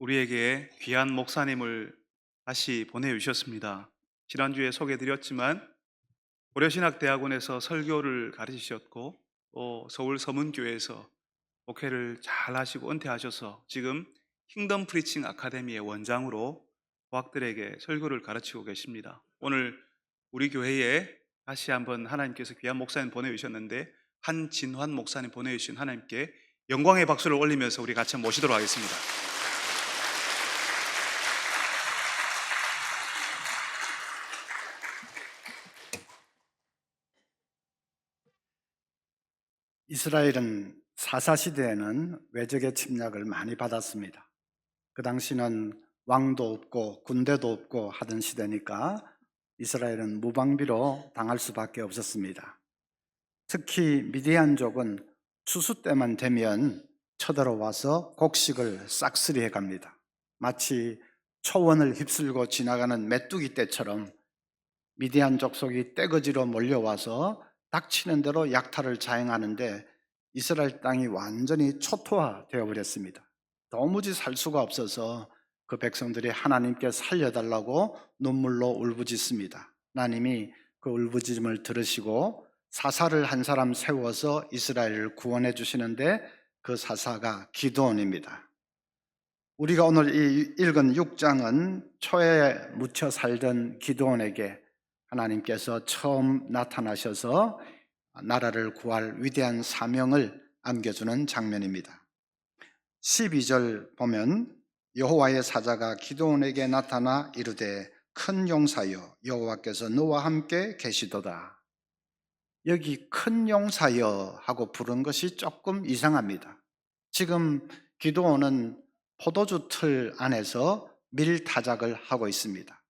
우리에게 귀한 목사님을 다시 보내주셨습니다. 지난주에 소개드렸지만 고려신학대학원에서 설교를 가르치셨고 또 서울 서문교회에서 목회를 잘 하시고 은퇴하셔서 지금 킹덤 프리칭 아카데미의 원장으로 고학들에게 설교를 가르치고 계십니다. 오늘 우리 교회에 다시 한번 하나님께서 귀한 목사님 보내주셨는데 한진환 목사님 보내주신 하나님께 영광의 박수를 올리면서 우리 같이 모시도록 하겠습니다. 이스라엘은 사사시대에는 외적의 침략을 많이 받았습니다. 그 당시는 왕도 없고 군대도 없고 하던 시대니까 이스라엘은 무방비로 당할 수밖에 없었습니다. 특히 미디안족은 추수 때만 되면 쳐들어와서 곡식을 싹쓸이해 갑니다. 마치 초원을 휩쓸고 지나가는 메뚜기 떼처럼 미디안 족속이 떼거지로 몰려와서 닥치는 대로 약탈을 자행하는데 이스라엘 땅이 완전히 초토화되어 버렸습니다. 도무지 살 수가 없어서 그 백성들이 하나님께 살려달라고 눈물로 울부짖습니다. 하나님이 그 울부짖음을 들으시고 사사를 한 사람 세워서 이스라엘을 구원해 주시는데 그 사사가 기드온입니다. 우리가 오늘 읽은 6장은 초에 묻혀 살던 기드온에게 하나님께서 처음 나타나셔서 나라를 구할 위대한 사명을 안겨주는 장면입니다. 12절 보면 여호와의 사자가 기드온에게 나타나 이르되 큰 용사여 여호와께서 너와 함께 계시도다. 여기 큰 용사여 하고 부른 것이 조금 이상합니다. 지금 기드온은 포도주 틀 안에서 밀타작을 하고 있습니다.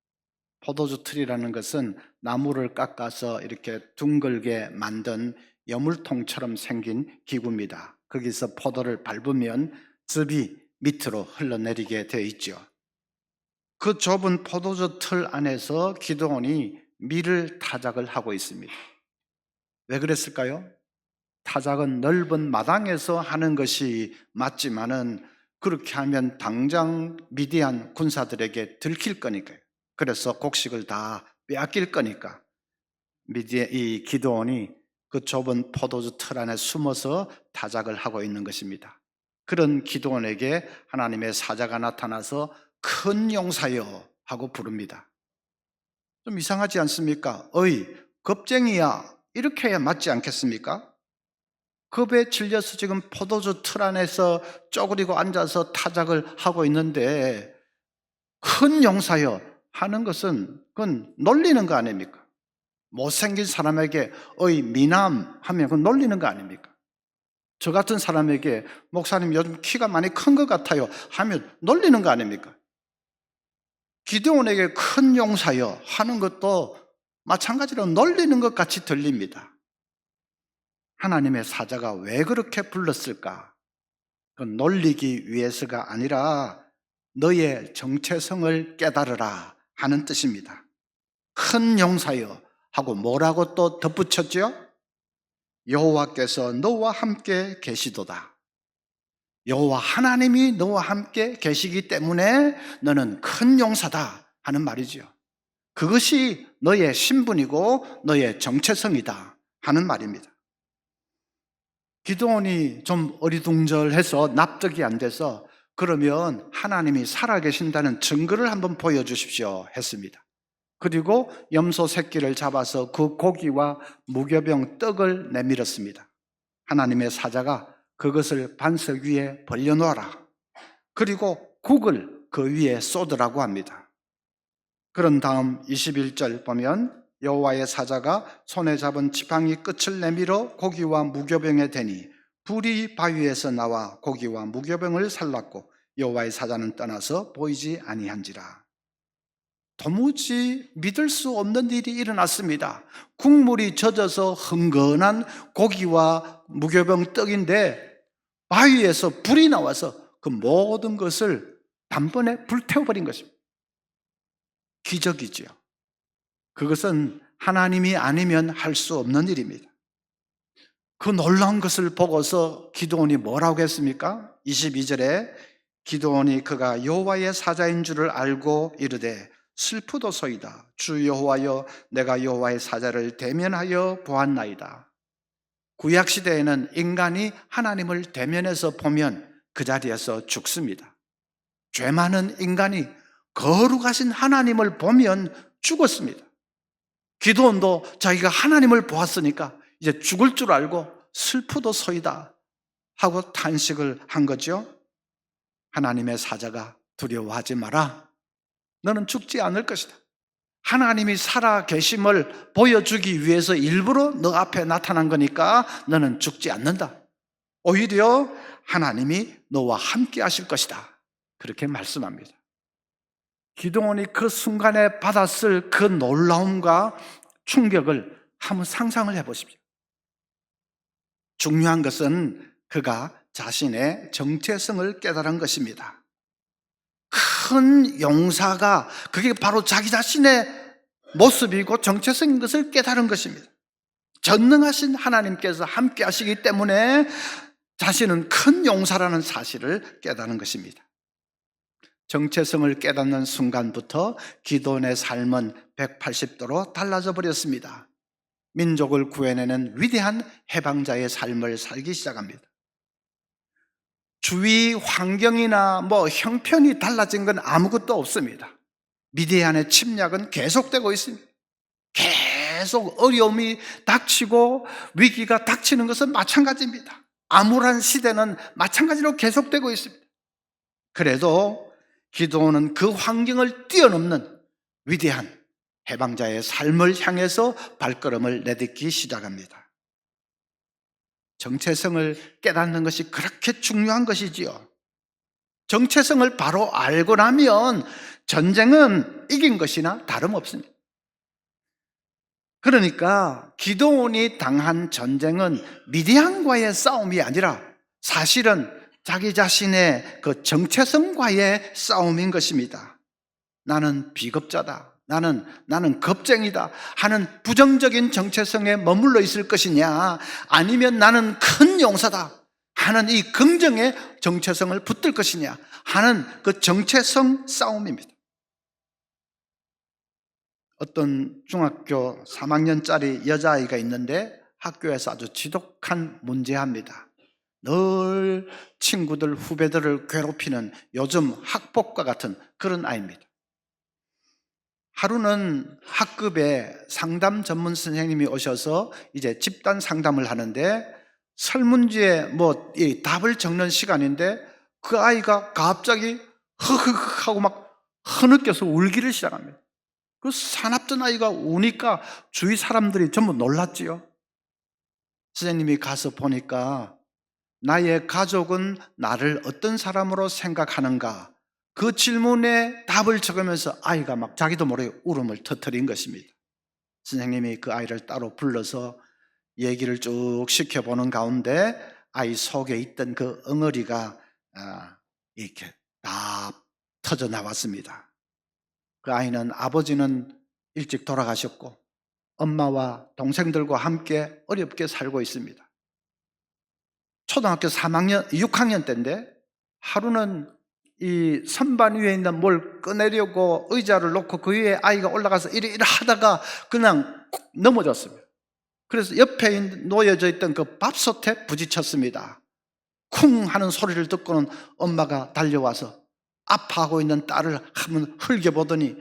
포도주 틀이라는 것은 나무를 깎아서 이렇게 둥글게 만든 여물통처럼 생긴 기구입니다. 거기서 포도를 밟으면 즙이 밑으로 흘러내리게 되어 있죠. 그 좁은 포도주 틀 안에서 기드온이 밀을 타작을 하고 있습니다. 왜 그랬을까요? 타작은 넓은 마당에서 하는 것이 맞지만은 그렇게 하면 당장 미디안 군사들에게 들킬 거니까요. 그래서 곡식을 다 빼앗길 거니까 이 기드온이 그 좁은 포도주 틀 안에 숨어서 타작을 하고 있는 것입니다. 그런 기드온에게 하나님의 사자가 나타나서 큰 용사여 하고 부릅니다. 좀 이상하지 않습니까? 어이 겁쟁이야 이렇게 해야 맞지 않겠습니까? 겁에 질려서 지금 포도주 틀 안에서 쪼그리고 앉아서 타작을 하고 있는데 큰 용사여 하는 것은 그건 놀리는 거 아닙니까? 못생긴 사람에게 어이 미남 하면 그건 놀리는 거 아닙니까? 저 같은 사람에게 목사님 요즘 키가 많이 큰 것 같아요 하면 놀리는 거 아닙니까? 기드온에게 큰 용사여 하는 것도 마찬가지로 놀리는 것 같이 들립니다. 하나님의 사자가 왜 그렇게 불렀을까? 그건 놀리기 위해서가 아니라 너의 정체성을 깨달으라 하는 뜻입니다. 큰 용사여 하고 뭐라고 또 덧붙였죠? 여호와께서 너와 함께 계시도다. 여호와 하나님이 너와 함께 계시기 때문에 너는 큰 용사다 하는 말이죠. 그것이 너의 신분이고 너의 정체성이다 하는 말입니다. 기드온이 좀 어리둥절해서 납득이 안 돼서 그러면 하나님이 살아계신다는 증거를 한번 보여주십시오 했습니다. 그리고 염소 새끼를 잡아서 그 고기와 무교병 떡을 내밀었습니다. 하나님의 사자가 그것을 반석 위에 벌려놓아라. 그리고 국을 그 위에 쏟으라고 합니다. 그런 다음 21절 보면 여호와의 사자가 손에 잡은 지팡이 끝을 내밀어 고기와 무교병에 대니 불이 바위에서 나와 고기와 무교병을 살랐고 여호와의 사자는 떠나서 보이지 아니한지라. 도무지 믿을 수 없는 일이 일어났습니다. 국물이 젖어서 흥건한 고기와 무교병 떡인데 바위에서 불이 나와서 그 모든 것을 단번에 불태워버린 것입니다. 기적이지요. 그것은 하나님이 아니면 할 수 없는 일입니다. 그 놀라운 것을 보고서 기드온이 뭐라고 했습니까? 22절에 기드온이 그가 여호와의 사자인 줄을 알고 이르되 슬프도소이다. 주 여호와여, 내가 여호와의 사자를 대면하여 보았나이다. 구약 시대에는 인간이 하나님을 대면해서 보면 그 자리에서 죽습니다. 죄 많은 인간이 거룩하신 하나님을 보면 죽었습니다. 기드온도 자기가 하나님을 보았으니까 이제 죽을 줄 알고 슬프도소이다 하고 탄식을 한 거죠. 하나님의 사자가 두려워하지 마라. 너는 죽지 않을 것이다. 하나님이 살아 계심을 보여주기 위해서 일부러 너 앞에 나타난 거니까 너는 죽지 않는다. 오히려 하나님이 너와 함께 하실 것이다. 그렇게 말씀합니다. 기드온이 그 순간에 받았을 그 놀라움과 충격을 한번 상상을 해보십시오. 중요한 것은 그가 자신의 정체성을 깨달은 것입니다. 큰 용사가 그게 바로 자기 자신의 모습이고 정체성인 것을 깨달은 것입니다. 전능하신 하나님께서 함께 하시기 때문에 자신은 큰 용사라는 사실을 깨닫는 것입니다. 정체성을 깨닫는 순간부터 기드온의 삶은 180도로 달라져 버렸습니다. 민족을 구해내는 위대한 해방자의 삶을 살기 시작합니다. 주위 환경이나 형편이 달라진 건 아무것도 없습니다. 미디안의 침략은 계속되고 있습니다. 계속 어려움이 닥치고 위기가 닥치는 것은 마찬가지입니다. 암울한 시대는 마찬가지로 계속되고 있습니다. 그래도 기드온은 그 환경을 뛰어넘는 위대한 해방자의 삶을 향해서 발걸음을 내딛기 시작합니다. 정체성을 깨닫는 것이 그렇게 중요한 것이지요. 정체성을 바로 알고 나면 전쟁은 이긴 것이나 다름없습니다. 그러니까 기드온이 당한 전쟁은 미디안과의 싸움이 아니라 사실은 자기 자신의 그 정체성과의 싸움인 것입니다. 나는 비겁자다. 나는 겁쟁이다 하는 부정적인 정체성에 머물러 있을 것이냐, 아니면 나는 큰 용사다 하는 이 긍정의 정체성을 붙들 것이냐 하는 그 정체성 싸움입니다. 어떤 중학교 3학년짜리 여자아이가 있는데 학교에서 아주 지독한 문제합니다. 늘 친구들, 후배들을 괴롭히는 요즘 학폭과 같은 그런 아이입니다. 하루는 학급에 상담 전문 선생님이 오셔서 이제 집단 상담을 하는데 설문지에 이 답을 적는 시간인데 그 아이가 갑자기 흐흐흐 하고 막 흐느껴서 울기를 시작합니다. 그 사납던 아이가 우니까 주위 사람들이 전부 놀랐지요. 선생님이 가서 보니까 나의 가족은 나를 어떤 사람으로 생각하는가, 그 질문에 답을 적으면서 아이가 막 자기도 모르게 울음을 터뜨린 것입니다. 선생님이 그 아이를 따로 불러서 얘기를 쭉 시켜보는 가운데 아이 속에 있던 그 엉어리가 이렇게 다 터져 나왔습니다. 그 아이는 아버지는 일찍 돌아가셨고 엄마와 동생들과 함께 어렵게 살고 있습니다. 초등학교 6학년 때인데 하루는 이 선반 위에 있는 뭘 꺼내려고 의자를 놓고 그 위에 아이가 올라가서 이래 하다가 그냥 넘어졌습니다. 그래서 옆에 놓여져 있던 그 밥솥에 부딪혔습니다. 쿵 하는 소리를 듣고는 엄마가 달려와서 아파하고 있는 딸을 한번 흘겨보더니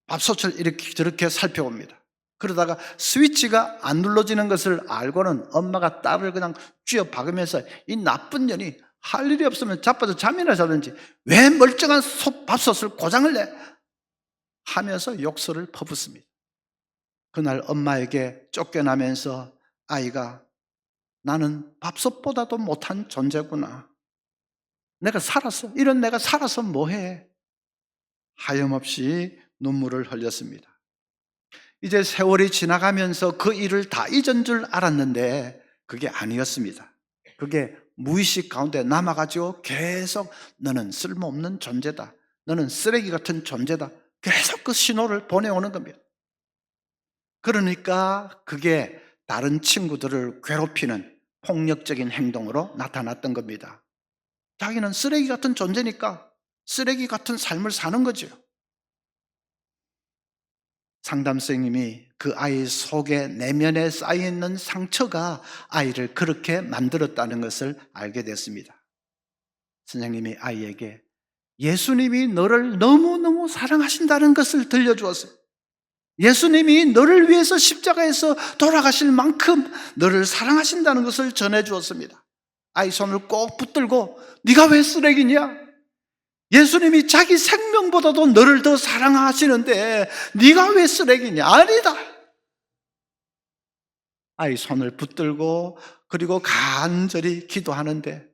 밥솥을 이렇게 저렇게 살펴봅니다. 그러다가 스위치가 안 눌러지는 것을 알고는 엄마가 딸을 그냥 쥐어 박으면서 이 나쁜 년이 할 일이 없으면 자빠져 잠이나 자든지 왜 멀쩡한 밥솥을 고장을 내? 하면서 욕설을 퍼붓습니다. 그날 엄마에게 쫓겨나면서 아이가 나는 밥솥보다도 못한 존재구나. 내가 살아서 뭐해? 하염없이 눈물을 흘렸습니다. 이제 세월이 지나가면서 그 일을 다 잊은 줄 알았는데 그게 아니었습니다. 그게 무의식 가운데 남아가지고 계속 너는 쓸모없는 존재다, 너는 쓰레기 같은 존재다, 계속 그 신호를 보내오는 겁니다. 그러니까 그게 다른 친구들을 괴롭히는 폭력적인 행동으로 나타났던 겁니다. 자기는 쓰레기 같은 존재니까 쓰레기 같은 삶을 사는 거죠. 상담 선생님이 그 아이 속에 내면에 쌓여있는 상처가 아이를 그렇게 만들었다는 것을 알게 됐습니다. 선생님이 아이에게 예수님이 너를 너무너무 사랑하신다는 것을 들려주었어요. 예수님이 너를 위해서 십자가에서 돌아가실 만큼 너를 사랑하신다는 것을 전해주었습니다. 아이 손을 꼭 붙들고 네가 왜 쓰레기냐? 예수님이 자기 생명보다도 너를 더 사랑하시는데 네가 왜 쓰레기냐? 아니다. 아이 손을 붙들고 그리고 간절히 기도하는데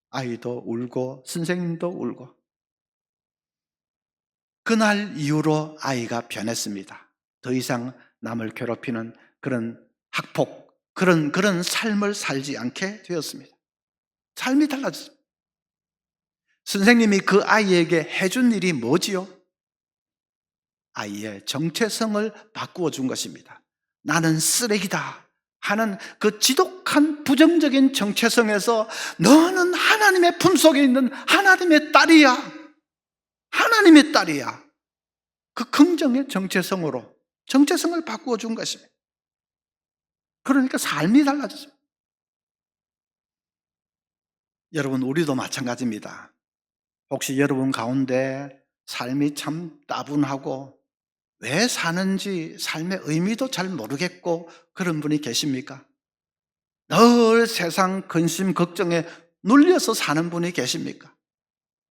아이도 울고 선생님도 울고, 그날 이후로 아이가 변했습니다. 더 이상 남을 괴롭히는 그런 학폭, 그런 삶을 살지 않게 되었습니다. 삶이 달라졌습니다. 선생님이 그 아이에게 해준 일이 뭐지요? 아이의 정체성을 바꾸어 준 것입니다. 나는 쓰레기다 하는 그 지독한 부정적인 정체성에서 너는 하나님의 품속에 있는 하나님의 딸이야. 하나님의 딸이야. 그 긍정의 정체성으로 정체성을 바꾸어 준 것입니다. 그러니까 삶이 달라졌습니다. 여러분, 우리도 마찬가지입니다. 혹시 여러분 가운데 삶이 참 따분하고 왜 사는지 삶의 의미도 잘 모르겠고 그런 분이 계십니까? 늘 세상 근심 걱정에 눌려서 사는 분이 계십니까?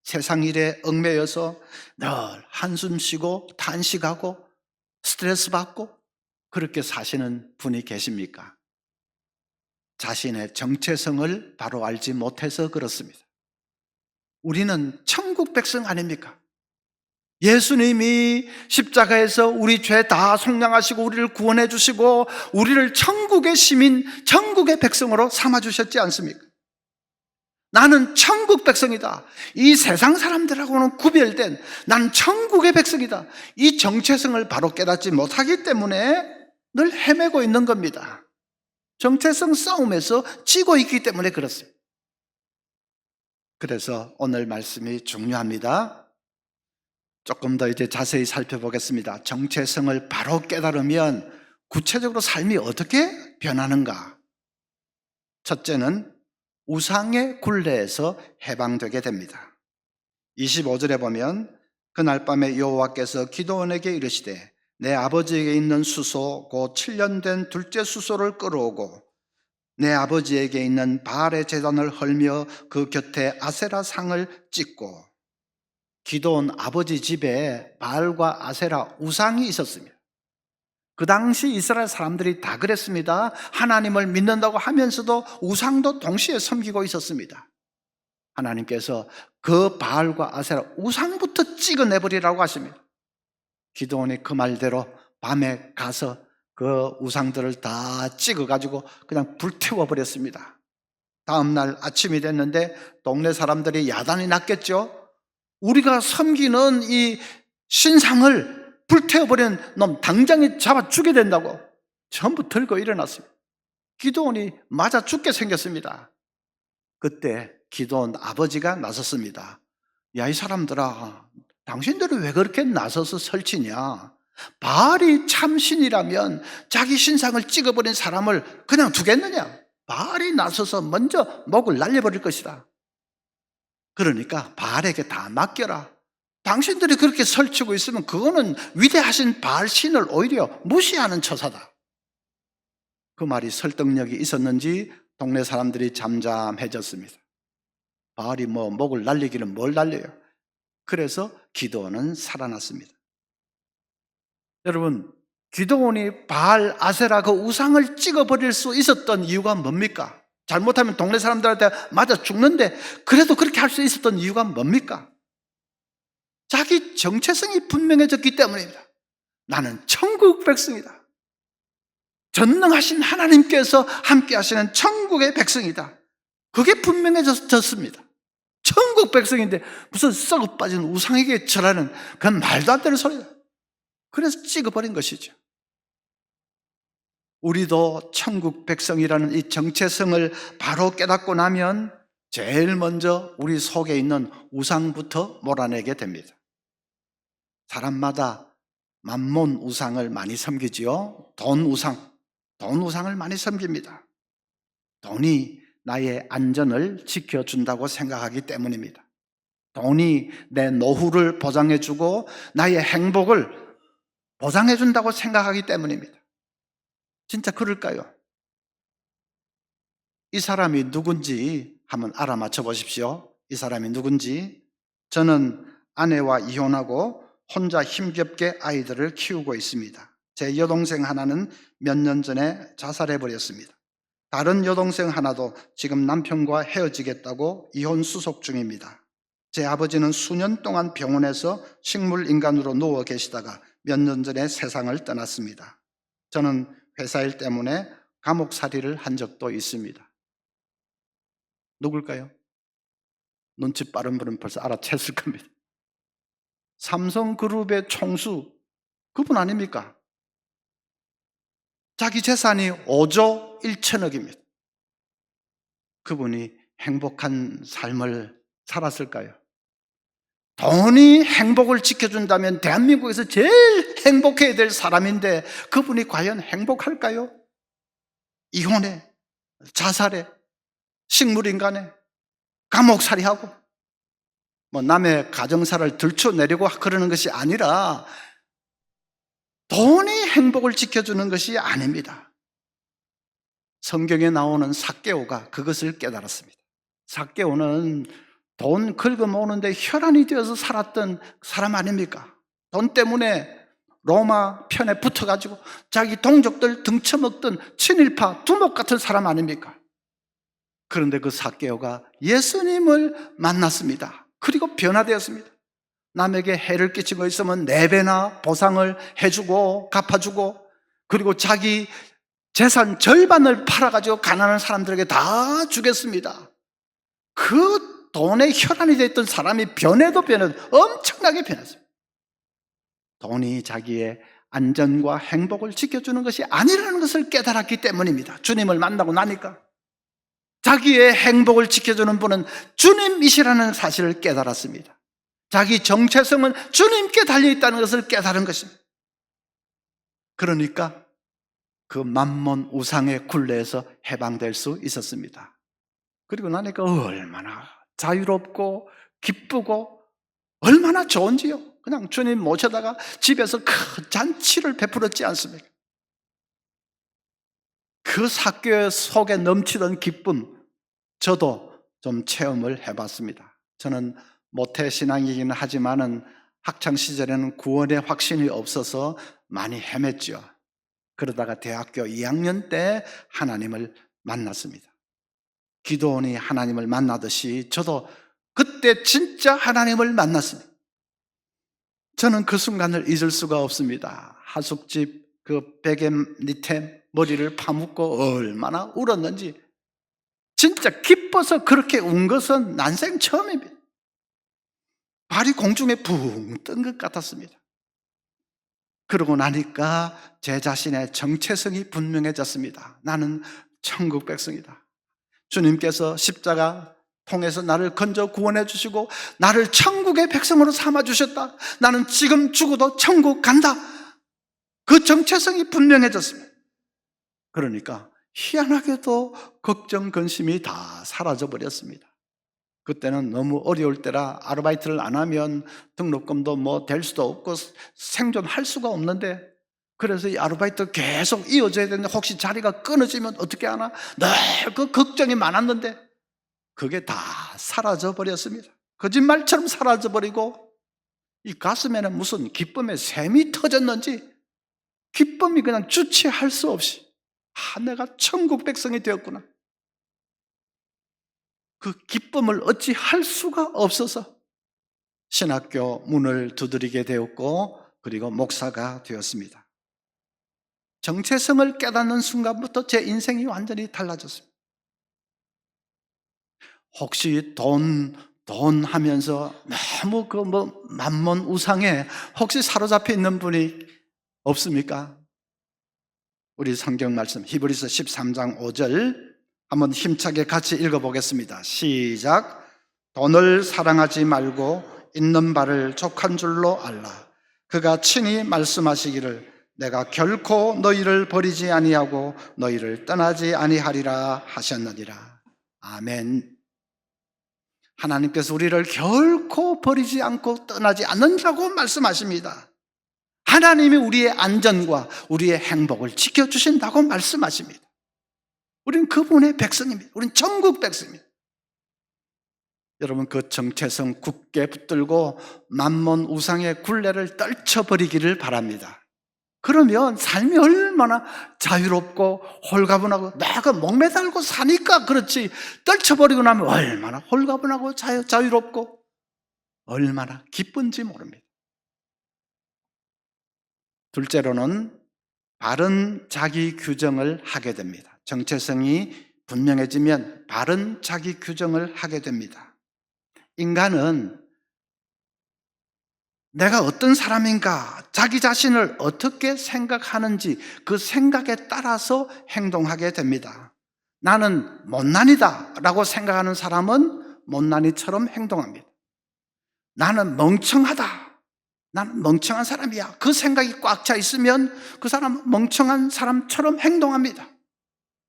세상 일에 얽매여서 늘 한숨 쉬고 탄식하고 스트레스 받고 그렇게 사시는 분이 계십니까? 자신의 정체성을 바로 알지 못해서 그렇습니다. 우리는 천국 백성 아닙니까? 예수님이 십자가에서 우리 죄 다 속량하시고 우리를 구원해 주시고 우리를 천국의 시민, 천국의 백성으로 삼아 주셨지 않습니까? 나는 천국 백성이다. 이 세상 사람들하고는 구별된 난 천국의 백성이다. 이 정체성을 바로 깨닫지 못하기 때문에 늘 헤매고 있는 겁니다. 정체성 싸움에서 지고 있기 때문에 그렇습니다. 그래서 오늘 말씀이 중요합니다. 조금 더 이제 자세히 살펴보겠습니다. 정체성을 바로 깨달으면 구체적으로 삶이 어떻게 변하는가? 첫째는 우상의 굴레에서 해방되게 됩니다. 25절에 보면 그날 밤에 여호와께서 기드온에게 이르시되 내 아버지에게 있는 수소 곧 7년 된 둘째 수소를 끌어오고 내 아버지에게 있는 바알의 제단을 헐며 그 곁에 아세라 상을 찍고. 기드온 아버지 집에 바알과 아세라 우상이 있었습니다. 그 당시 이스라엘 사람들이 다 그랬습니다. 하나님을 믿는다고 하면서도 우상도 동시에 섬기고 있었습니다. 하나님께서 그 바알과 아세라 우상부터 찍어내버리라고 하십니다. 기드온이 그 말대로 밤에 가서 그 우상들을 다 찍어가지고 그냥 불태워버렸습니다. 다음날 아침이 됐는데 동네 사람들이 야단이 났겠죠. 우리가 섬기는 이 신상을 불태워버린 놈 당장에 잡아 죽여야 된다고 전부 들고 일어났습니다. 기드온이 맞아 죽게 생겼습니다. 그때 기드온 아버지가 나섰습니다. 야, 이 사람들아, 당신들은 왜 그렇게 나서서 설치냐? 바알이 참신이라면 자기 신상을 찍어버린 사람을 그냥 두겠느냐? 바알이 나서서 먼저 목을 날려버릴 것이다. 그러니까 바알에게 다 맡겨라. 당신들이 그렇게 설치고 있으면 그거는 위대하신 바알 신을 오히려 무시하는 처사다. 그 말이 설득력이 있었는지 동네 사람들이 잠잠해졌습니다. 바알이 목을 날리기는 뭘 날려요? 그래서 기드온은 살아났습니다. 여러분, 기드온이 바알, 아세라 그 우상을 찍어버릴 수 있었던 이유가 뭡니까? 잘못하면 동네 사람들한테 맞아 죽는데 그래도 그렇게 할 수 있었던 이유가 뭡니까? 자기 정체성이 분명해졌기 때문입니다. 나는 천국 백성이다. 전능하신 하나님께서 함께 하시는 천국의 백성이다. 그게 분명해졌습니다. 천국 백성인데 무슨 썩어 빠진 우상에게 절하는 그건 말도 안 되는 소리다. 그래서 찍어버린 것이죠. 우리도 천국 백성이라는 이 정체성을 바로 깨닫고 나면 제일 먼저 우리 속에 있는 우상부터 몰아내게 됩니다. 사람마다 만몬 우상을 많이 섬기지요. 돈 우상을 많이 섬깁니다. 돈이 나의 안전을 지켜준다고 생각하기 때문입니다. 돈이 내 노후를 보장해주고 나의 행복을 보장해준다고 생각하기 때문입니다. 진짜 그럴까요? 이 사람이 누군지 한번 알아맞혀 보십시오. 이 사람이 누군지. 저는 아내와 이혼하고 혼자 힘겹게 아이들을 키우고 있습니다. 제 여동생 하나는 몇 년 전에 자살해버렸습니다. 다른 여동생 하나도 지금 남편과 헤어지겠다고 이혼 수속 중입니다. 제 아버지는 수년 동안 병원에서 식물인간으로 누워 계시다가 몇 년 전에 세상을 떠났습니다. 저는 회사 일 때문에 감옥살이를 한 적도 있습니다. 누굴까요? 눈치 빠른 분은 벌써 알아챘을 겁니다. 삼성그룹의 총수, 그분 아닙니까? 자기 재산이 5조 1천억입니다. 그분이 행복한 삶을 살았을까요? 돈이 행복을 지켜준다면 대한민국에서 제일 행복해야 될 사람인데 그분이 과연 행복할까요? 이혼해, 자살해, 식물인간에, 감옥살이하고 남의 가정사를 들춰내려고 그러는 것이 아니라 돈이 행복을 지켜주는 것이 아닙니다. 성경에 나오는 삭개오가 그것을 깨달았습니다. 삭개오는 돈 긁어모으는데 혈안이 되어서 살았던 사람 아닙니까? 돈 때문에 로마 편에 붙어가지고 자기 동족들 등쳐먹던 친일파 두목 같은 사람 아닙니까? 그런데 그 삭개오가 예수님을 만났습니다. 그리고 변화되었습니다. 남에게 해를 끼친 거 있으면 4배나 보상을 해주고 갚아주고, 그리고 자기 재산 절반을 팔아가지고 가난한 사람들에게 다 주겠습니다. 그 돈에 혈안이 됐던 사람이 변해도 엄청나게 변했습니다. 돈이 자기의 안전과 행복을 지켜주는 것이 아니라는 것을 깨달았기 때문입니다. 주님을 만나고 나니까 자기의 행복을 지켜주는 분은 주님이시라는 사실을 깨달았습니다. 자기 정체성은 주님께 달려있다는 것을 깨달은 것입니다. 그러니까 그 만몬 우상의 굴레에서 해방될 수 있었습니다. 그리고 나니까 얼마나 자유롭고 기쁘고 얼마나 좋은지요. 그냥 주님 모셔다가 집에서 큰 잔치를 베풀었지 않습니까? 그 삭개 속에 넘치던 기쁨, 저도 좀 체험을 해봤습니다. 저는 모태신앙이긴 하지만은 학창시절에는 구원의 확신이 없어서 많이 헤맸죠. 그러다가 대학교 2학년 때 하나님을 만났습니다. 기도원이 하나님을 만나듯이 저도 그때 진짜 하나님을 만났습니다. 저는 그 순간을 잊을 수가 없습니다. 하숙집 그 베개 밑에 머리를 파묻고 얼마나 울었는지, 진짜 기뻐서 그렇게 운 것은 난생 처음입니다. 발이 공중에 붕 뜬 것 같았습니다. 그러고 나니까 제 자신의 정체성이 분명해졌습니다. 나는 천국 백성이다. 주님께서 십자가 통해서 나를 건져 구원해 주시고 나를 천국의 백성으로 삼아 주셨다. 나는 지금 죽어도 천국 간다. 그 정체성이 분명해졌습니다. 그러니까 희한하게도 걱정, 근심이 다 사라져 버렸습니다. 그때는 너무 어려울 때라 아르바이트를 안 하면 등록금도 될 수도 없고 생존할 수가 없는데, 그래서 이 아르바이트 계속 이어져야 되는데 혹시 자리가 끊어지면 어떻게 하나 늘 그 걱정이 많았는데 그게 다 사라져 버렸습니다. 거짓말처럼 사라져 버리고 이 가슴에는 무슨 기쁨의 샘이 터졌는지 기쁨이 그냥 주체할 수 없이 내가 천국 백성이 되었구나. 그 기쁨을 어찌 할 수가 없어서 신학교 문을 두드리게 되었고, 그리고 목사가 되었습니다. 정체성을 깨닫는 순간부터 제 인생이 완전히 달라졌습니다. 혹시 돈 하면서 너무 만몬 우상에 혹시 사로잡혀 있는 분이 없습니까? 우리 성경 말씀 히브리서 13장 5절 한번 힘차게 같이 읽어보겠습니다. 시작. 돈을 사랑하지 말고 있는 바를 족한 줄로 알라. 그가 친히 말씀하시기를 내가 결코 너희를 버리지 아니하고 너희를 떠나지 아니하리라 하셨느니라. 아멘. 하나님께서 우리를 결코 버리지 않고 떠나지 않는다고 말씀하십니다. 하나님이 우리의 안전과 우리의 행복을 지켜주신다고 말씀하십니다. 우리는 그분의 백성입니다. 우리는 천국 백성입니다. 여러분, 그 정체성 굳게 붙들고 만몬 우상의 굴레를 떨쳐버리기를 바랍니다. 그러면 삶이 얼마나 자유롭고 홀가분하고, 내가 목매달고 사니까 그렇지, 떨쳐버리고 나면 얼마나 홀가분하고 자유롭고 얼마나 기쁜지 모릅니다. 둘째로는 바른 자기 규정을 하게 됩니다. 정체성이 분명해지면 바른 자기 규정을 하게 됩니다. 인간은 내가 어떤 사람인가, 자기 자신을 어떻게 생각하는지 그 생각에 따라서 행동하게 됩니다. 나는 못난이다 라고 생각하는 사람은 못난이처럼 행동합니다. 나는 멍청하다, 나는 멍청한 사람이야, 그 생각이 꽉 차 있으면 그 사람은 멍청한 사람처럼 행동합니다.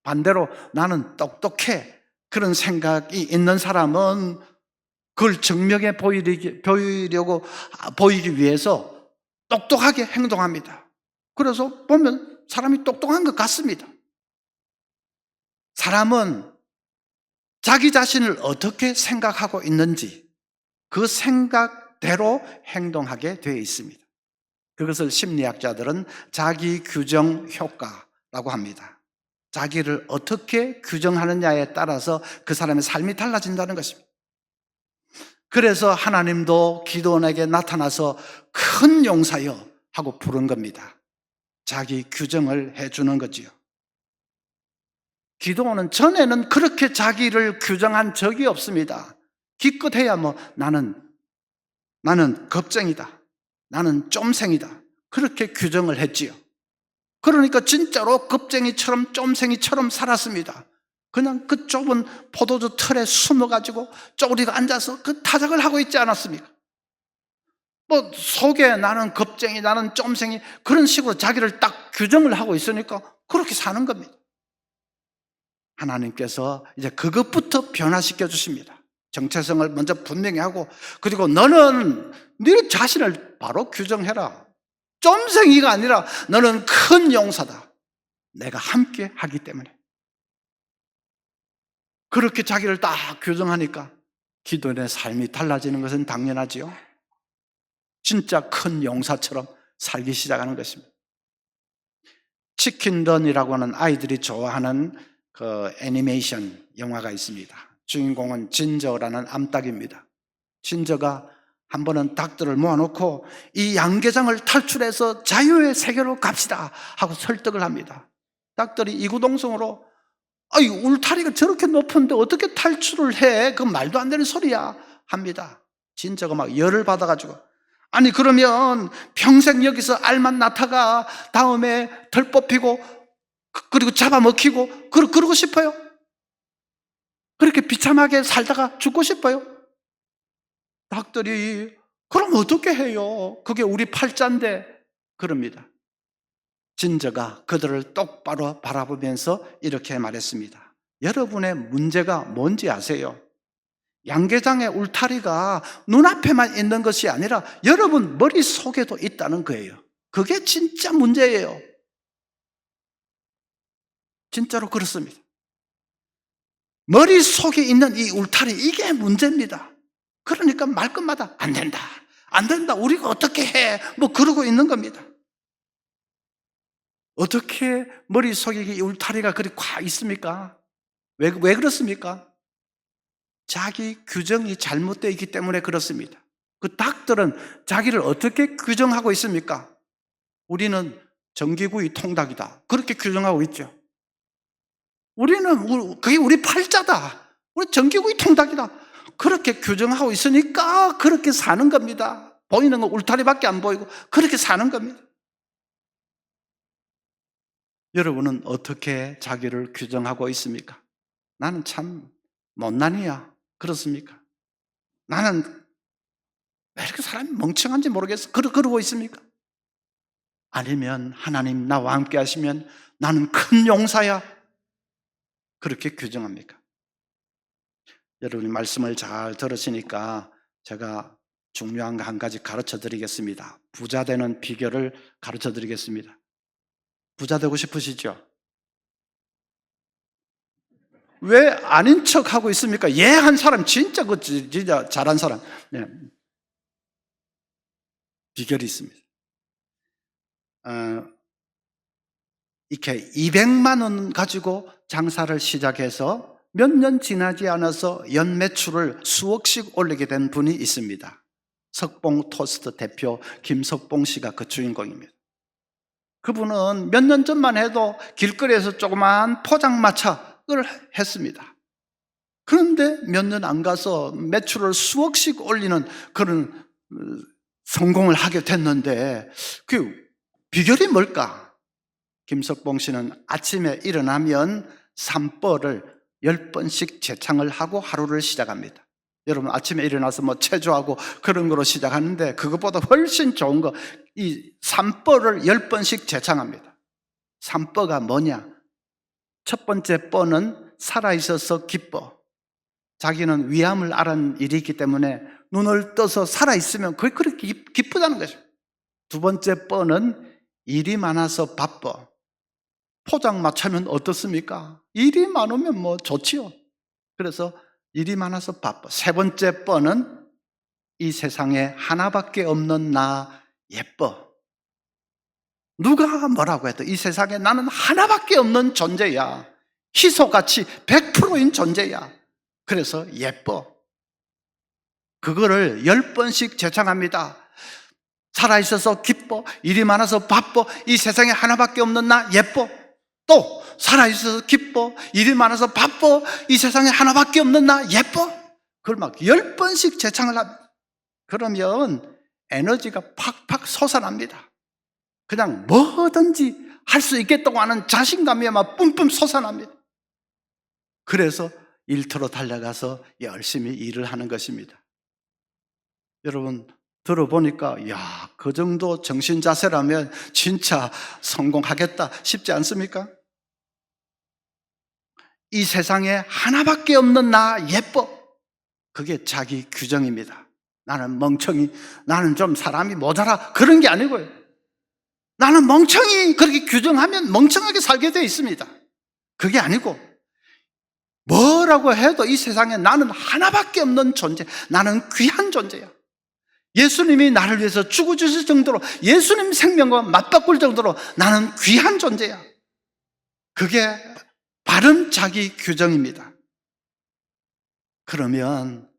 반대로 나는 똑똑해, 그런 생각이 있는 사람은 그걸 증명해 보이기 위해서 똑똑하게 행동합니다. 그래서 보면 사람이 똑똑한 것 같습니다. 사람은 자기 자신을 어떻게 생각하고 있는지 그 생각대로 행동하게 되어 있습니다. 그것을 심리학자들은 자기 규정 효과라고 합니다. 자기를 어떻게 규정하느냐에 따라서 그 사람의 삶이 달라진다는 것입니다. 그래서 하나님도 기도원에게 나타나서 큰 용사여 하고 부른 겁니다. 자기 규정을 해주는 거지요. 기도원은 전에는 그렇게 자기를 규정한 적이 없습니다. 기껏해야 나는 겁쟁이다, 나는 쫌생이다, 그렇게 규정을 했지요. 그러니까 진짜로 겁쟁이처럼 쫌생이처럼 살았습니다. 그냥 그 좁은 포도주 틀에 숨어가지고 쪼그리고 앉아서 그 타작을 하고 있지 않았습니까? 속에 나는 겁쟁이, 나는 쫌생이, 그런 식으로 자기를 딱 규정을 하고 있으니까 그렇게 사는 겁니다. 하나님께서 이제 그것부터 변화시켜 주십니다. 정체성을 먼저 분명히 하고, 그리고 너는 네 자신을 바로 규정해라. 쫌생이가 아니라 너는 큰 용사다. 내가 함께 하기 때문에. 그렇게 자기를 딱 규정하니까 기도원의 삶이 달라지는 것은 당연하지요. 진짜 큰 용사처럼 살기 시작하는 것입니다. 치킨런이라고 하는 아이들이 좋아하는 그 애니메이션 영화가 있습니다. 주인공은 진저라는 암탉입니다. 진저가 한 번은 닭들을 모아놓고 이 양계장을 탈출해서 자유의 세계로 갑시다 하고 설득을 합니다. 닭들이 이구동성으로 울타리가 저렇게 높은데 어떻게 탈출을 해? 그건 말도 안 되는 소리야 합니다. 진저가 막 열을 받아가지고, 아니 그러면 평생 여기서 알만 낳다가 다음에 덜 뽑히고 그리고 잡아먹히고 그러고 싶어요? 그렇게 비참하게 살다가 죽고 싶어요? 닭들이 그럼 어떻게 해요? 그게 우리 팔자인데 그럽니다. 진저가 그들을 똑바로 바라보면서 이렇게 말했습니다. 여러분의 문제가 뭔지 아세요? 양계장의 울타리가 눈앞에만 있는 것이 아니라 여러분 머릿속에도 있다는 거예요. 그게 진짜 문제예요. 진짜로 그렇습니다. 머릿속에 있는 이 울타리, 이게 문제입니다. 그러니까 말끝마다 안 된다, 안 된다, 우리가 어떻게 해, 그러고 있는 겁니다. 어떻게 머릿속에 이 울타리가 그리 꽉 있습니까? 왜 그렇습니까? 자기 규정이 잘못되어 있기 때문에 그렇습니다. 그 닭들은 자기를 어떻게 규정하고 있습니까? 우리는 전기구이 통닭이다, 그렇게 규정하고 있죠. 그게 우리 팔자다, 우리 전기구이 통닭이다, 그렇게 규정하고 있으니까 그렇게 사는 겁니다. 보이는 건 울타리밖에 안 보이고 그렇게 사는 겁니다. 여러분은 어떻게 자기를 규정하고 있습니까? 나는 참 못난이야. 그렇습니까? 나는 왜 이렇게 사람이 멍청한지 모르겠어. 그러고 있습니까? 아니면 하나님 나와 함께 하시면 나는 큰 용사야. 그렇게 규정합니까? 여러분이 말씀을 잘 들으시니까 제가 중요한 거 한 가지 가르쳐 드리겠습니다. 부자 되는 비결을 가르쳐 드리겠습니다. 부자 되고 싶으시죠? 왜 아닌 척 하고 있습니까? 한 사람 진짜 진짜 잘한 사람. 네. 비결이 있습니다. 이렇게 200만 원 가지고 장사를 시작해서 몇 년 지나지 않아서 연 매출을 수억씩 올리게 된 분이 있습니다. 석봉 토스트 대표 김석봉 씨가 그 주인공입니다. 그분은 몇 년 전만 해도 길거리에서 조그마한 포장마차를 했습니다. 그런데 몇 년 안 가서 매출을 수억씩 올리는 그런 성공을 하게 됐는데 그 비결이 뭘까? 김석봉 씨는 아침에 일어나면 산벌을 10번씩 재창을 하고 하루를 시작합니다. 여러분 아침에 일어나서 뭐 체조하고 그런 거로 시작하는데 그것보다 훨씬 좋은 거 이 산벌을 10번씩 재창합니다. 산벌가 뭐냐? 첫 번째 뻔은 살아있어서 기뻐. 자기는 위암을 앓은 일이 있기 때문에 눈을 떠서 살아있으면 그게 그렇게 기쁘다는 거죠. 두 번째 뻔은 일이 많아서 바빠. 포장마차면 어떻습니까? 일이 많으면 뭐 좋지요. 그래서 일이 많아서 바빠. 세 번째 뻔은 이 세상에 하나밖에 없는 나 예뻐. 누가 뭐라고 해도 이 세상에 나는 하나밖에 없는 존재야. 희소같이 100%인 존재야. 그래서 예뻐. 그거를 10번씩 재창합니다. 살아있어서 기뻐. 일이 많아서 바빠. 이 세상에 하나밖에 없는 나 예뻐. 또 살아있어서 기뻐. 일이 많아서 바빠. 이 세상에 하나밖에 없는 나 예뻐. 그걸 막 10번씩 재창을 합니다. 그러면 에너지가 팍팍 솟아납니다. 그냥 뭐든지 할 수 있겠다고 하는 자신감이 막 뿜뿜 솟아납니다. 그래서 일터로 달려가서 열심히 일을 하는 것입니다. 여러분 들어보니까 그 정도 정신 자세라면 진짜 성공하겠다 싶지 않습니까? 이 세상에 하나밖에 없는 나 예뻐. 그게 자기 규정입니다. 나는 멍청이, 나는 좀 사람이 모자라 그런 게 아니고요. 나는 멍청이 그렇게 규정하면 멍청하게 살게 되어 있습니다. 그게 아니고 뭐라고 해도 이 세상에 나는 하나밖에 없는 존재, 나는 귀한 존재야. 예수님이 나를 위해서 죽어주실 정도로, 예수님 생명과 맞바꿀 정도로 나는 귀한 존재야. 그게 바른 자기 규정입니다. 그러면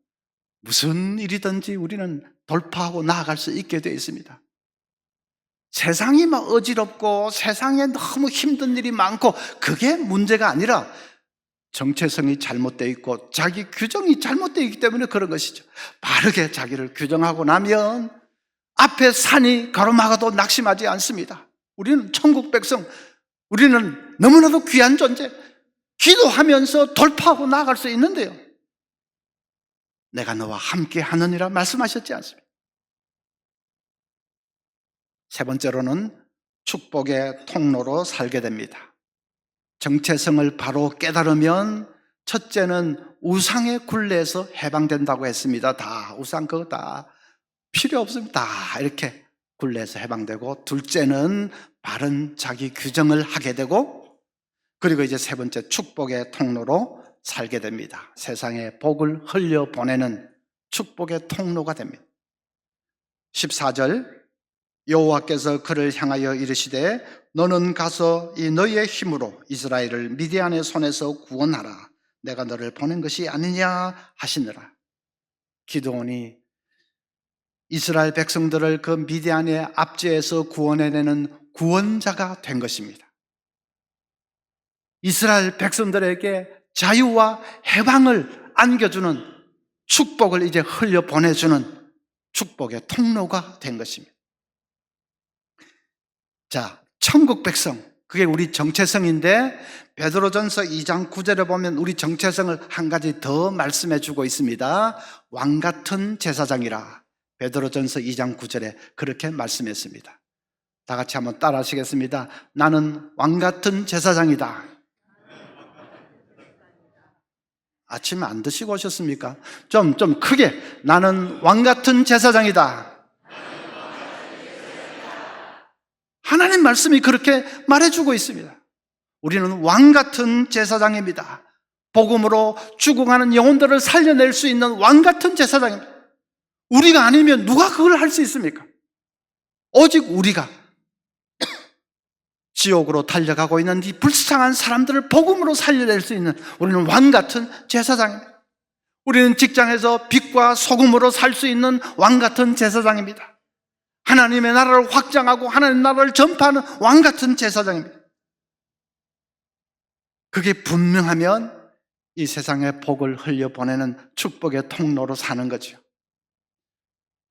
무슨 일이든지 우리는 돌파하고 나아갈 수 있게 되어 있습니다. 세상이 막 어지럽고 세상에 너무 힘든 일이 많고 그게 문제가 아니라 정체성이 잘못되어 있고 자기 규정이 잘못되어 있기 때문에 그런 것이죠. 바르게 자기를 규정하고 나면 앞에 산이 가로막아도 낙심하지 않습니다. 우리는 천국 백성, 우리는 너무나도 귀한 존재, 기도하면서 돌파하고 나아갈 수 있는데요. 내가 너와 함께 하느니라 말씀하셨지 않습니까? 세 번째로는 축복의 통로로 살게 됩니다. 정체성을 바로 깨달으면 첫째는 우상의 굴레에서 해방된다고 했습니다. 다 우상 그거 다 필요 없습니다. 다 이렇게 굴레에서 해방되고, 둘째는 바른 자기 규정을 하게 되고, 그리고 이제 세 번째 축복의 통로로 살게 됩니다. 세상에 복을 흘려보내는 축복의 통로가 됩니다. 14절 여호와께서 그를 향하여 이르시되 너는 가서 이 너희의 힘으로 이스라엘을 미디안의 손에서 구원하라. 내가 너를 보낸 것이 아니냐 하시느라. 기드온이 이스라엘 백성들을 그 미디안의 압제에서 구원해내는 구원자가 된 것입니다. 이스라엘 백성들에게 자유와 해방을 안겨주는 축복을 이제 흘려보내주는 축복의 통로가 된 것입니다. 자, 천국 백성, 그게 우리 정체성인데 베드로전서 2장 9절에 보면 우리 정체성을 한 가지 더 말씀해 주고 있습니다. 왕 같은 제사장이라. 베드로전서 2장 9절에 그렇게 말씀했습니다. 다 같이 한번 따라 하시겠습니다. 나는 왕 같은 제사장이다. 아침에 안 드시고 오셨습니까? 좀 크게 나는 왕 같은 제사장이다. 하나님 말씀이 그렇게 말해주고 있습니다. 우리는 왕 같은 제사장입니다. 복음으로 죽어가는 영혼들을 살려낼 수 있는 왕 같은 제사장입니다. 우리가 아니면 누가 그걸 할 수 있습니까? 오직 우리가 지옥으로 달려가고 있는 이 불쌍한 사람들을 복음으로 살려낼 수 있는 우리는 왕 같은 제사장입니다. 우리는 직장에서 빛과 소금으로 살 수 있는 왕 같은 제사장입니다. 하나님의 나라를 확장하고 하나님의 나라를 전파하는 왕 같은 제사장입니다. 그게 분명하면 이 세상에 복을 흘려보내는 축복의 통로로 사는 거죠.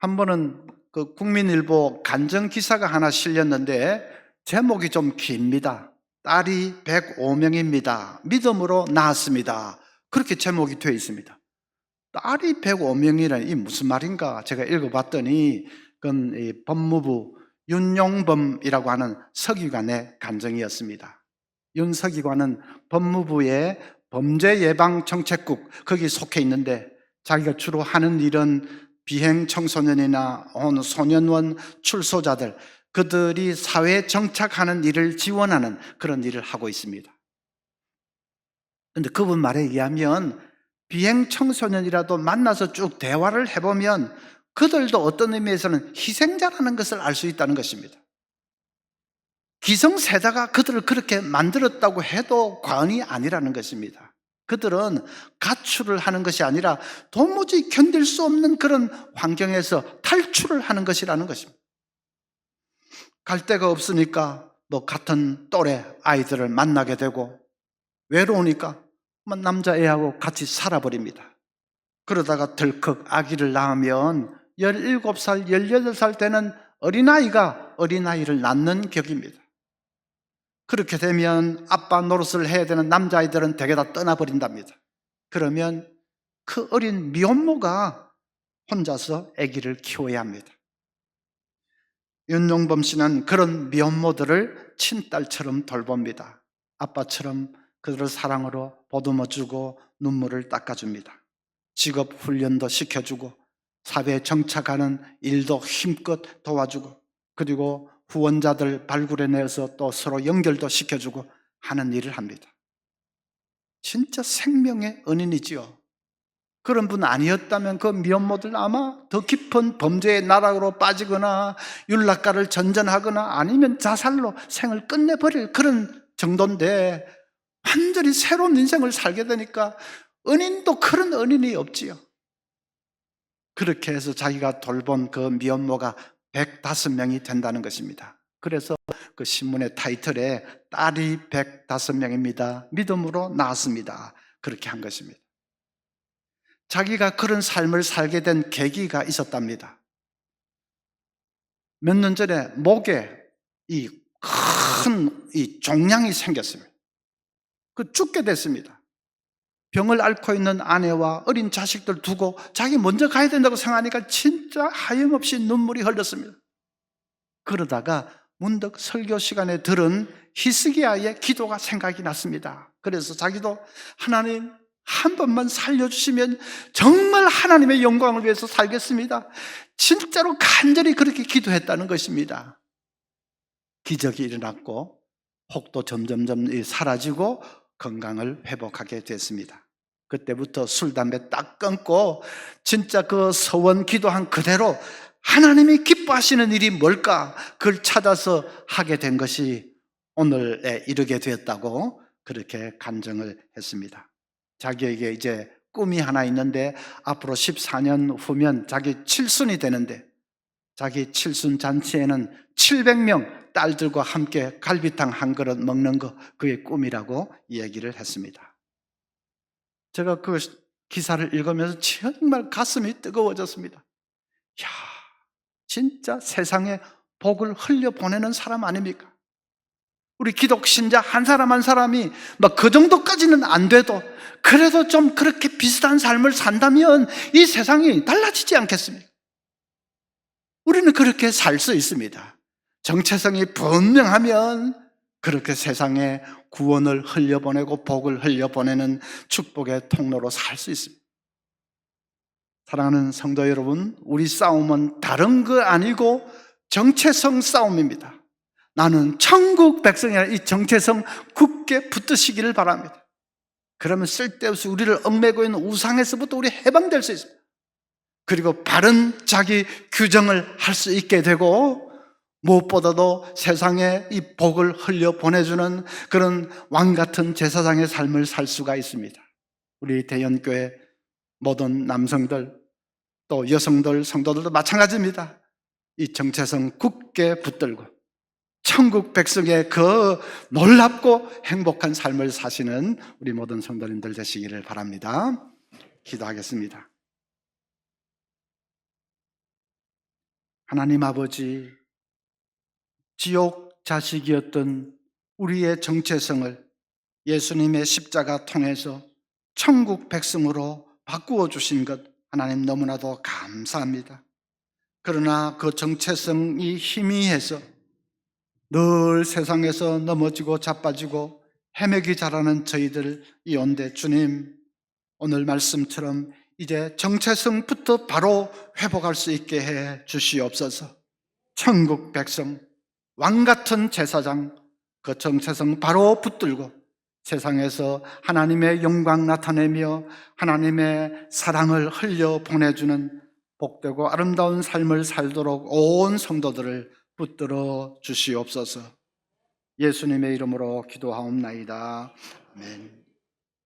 한 번은 그 국민일보 간증기사가 하나 실렸는데 제목이 좀 깁니다. 딸이 105명입니다. 믿음으로 낳았습니다. 그렇게 제목이 되어 있습니다. 딸이 105명이라니 이 무슨 말인가 제가 읽어봤더니 그건 이 법무부 윤용범이라고 하는 서기관의 간증이었습니다. 윤 서기관은 법무부의 범죄예방정책국 거기 속해 있는데 자기가 주로 하는 일은 비행 청소년이나 소년원 출소자들 그들이 사회에 정착하는 일을 지원하는 그런 일을 하고 있습니다. 그런데 그분 말에 의하면 비행 청소년이라도 만나서 쭉 대화를 해보면 그들도 어떤 의미에서는 희생자라는 것을 알 수 있다는 것입니다. 기성세자가 그들을 그렇게 만들었다고 해도 과언이 아니라는 것입니다. 그들은 가출을 하는 것이 아니라 도무지 견딜 수 없는 그런 환경에서 탈출을 하는 것이라는 것입니다. 갈 데가 없으니까 뭐 같은 또래 아이들을 만나게 되고 외로우니까 남자애하고 같이 살아버립니다. 그러다가 덜컥 아기를 낳으면 17살, 18살 되는 어린아이를 낳는 격입니다. 그렇게 되면 아빠 노릇을 해야 되는 남자아이들은 대개 다 떠나버린답니다. 그러면 그 어린 미혼모가 혼자서 아기를 키워야 합니다. 윤용범 씨는 그런 미혼모들을 친딸처럼 돌봅니다. 아빠처럼 그들을 사랑으로 보듬어주고 눈물을 닦아줍니다. 직업 훈련도 시켜주고 사회에 정착하는 일도 힘껏 도와주고 그리고 후원자들 발굴해내서 또 서로 연결도 시켜주고 하는 일을 합니다. 진짜 생명의 은인이지요. 그런 분 아니었다면 그 미혼모들 아마 더 깊은 범죄의 나락으로 빠지거나 윤락가를 전전하거나 아니면 자살로 생을 끝내버릴 그런 정도인데 완전히 새로운 인생을 살게 되니까 은인도 그런 은인이 없지요. 그렇게 해서 자기가 돌본 그 미혼모가 105명이 된다는 것입니다. 그래서 그 신문의 타이틀에 딸이 105명입니다. 믿음으로 낳았습니다. 그렇게 한 것입니다. 자기가 그런 삶을 살게 된 계기가 있었답니다. 몇 년 전에 목에 이 큰 종양이 생겼습니다. 그 죽게 됐습니다. 병을 앓고 있는 아내와 어린 자식들 두고 자기 먼저 가야 된다고 생각하니까 진짜 하염없이 눈물이 흘렀습니다. 그러다가 문득 설교 시간에 들은 히스기야의 기도가 생각이 났습니다. 그래서 자기도 하나님 한 번만 살려주시면 정말 하나님의 영광을 위해서 살겠습니다. 진짜로 간절히 그렇게 기도했다는 것입니다. 기적이 일어났고 혹도 점점점 사라지고 건강을 회복하게 됐습니다. 그때부터 술, 담배 딱 끊고 진짜 그 서원 기도한 그대로 하나님이 기뻐하시는 일이 뭘까? 그걸 찾아서 하게 된 것이 오늘에 이르게 되었다고 그렇게 간증을 했습니다. 자기에게 이제 꿈이 하나 있는데 앞으로 14년 후면 자기 칠순이 되는데 자기 칠순 잔치에는 700명 딸들과 함께 갈비탕 한 그릇 먹는 거 그게 꿈이라고 얘기를 했습니다. 제가 그 기사를 읽으면서 정말 가슴이 뜨거워졌습니다. 야, 진짜 세상에 복을 흘려보내는 사람 아닙니까? 우리 기독 신자 한 사람 한 사람이 막 그 정도까지는 안 돼도 그래도 좀 그렇게 비슷한 삶을 산다면 이 세상이 달라지지 않겠습니까? 우리는 그렇게 살 수 있습니다. 정체성이 분명하면 그렇게 세상에 구원을 흘려보내고 복을 흘려보내는 축복의 통로로 살 수 있습니다. 사랑하는 성도 여러분, 우리 싸움은 다른 거 아니고 정체성 싸움입니다. 나는 천국 백성이라 이 정체성 굳게 붙드시기를 바랍니다. 그러면 쓸데없이 우리를 얽매고 있는 우상에서부터 우리 해방될 수 있습니다. 그리고 바른 자기 규정을 할 수 있게 되고 무엇보다도 세상에 이 복을 흘려 보내주는 그런 왕같은 제사장의 삶을 살 수가 있습니다. 우리 대연교회 모든 남성들 또 여성들 성도들도 마찬가지입니다. 이 정체성 굳게 붙들고 천국 백성의 그 놀랍고 행복한 삶을 사시는 우리 모든 성도님들 되시기를 바랍니다. 기도하겠습니다. 하나님 아버지, 지옥 자식이었던 우리의 정체성을 예수님의 십자가 통해서 천국 백성으로 바꾸어 주신 것 하나님 너무나도 감사합니다. 그러나 그 정체성이 희미해서 늘 세상에서 넘어지고 자빠지고 헤매기 잘하는 저희들이온데 주님, 오늘 말씀처럼 이제 정체성부터 바로 회복할 수 있게 해 주시옵소서. 천국 백성, 왕같은 제사장, 그 정체성 바로 붙들고 세상에서 하나님의 영광 나타내며 하나님의 사랑을 흘려 보내주는 복되고 아름다운 삶을 살도록 온 성도들을 붙들어 주시옵소서. 예수님의 이름으로 기도하옵나이다. 아멘.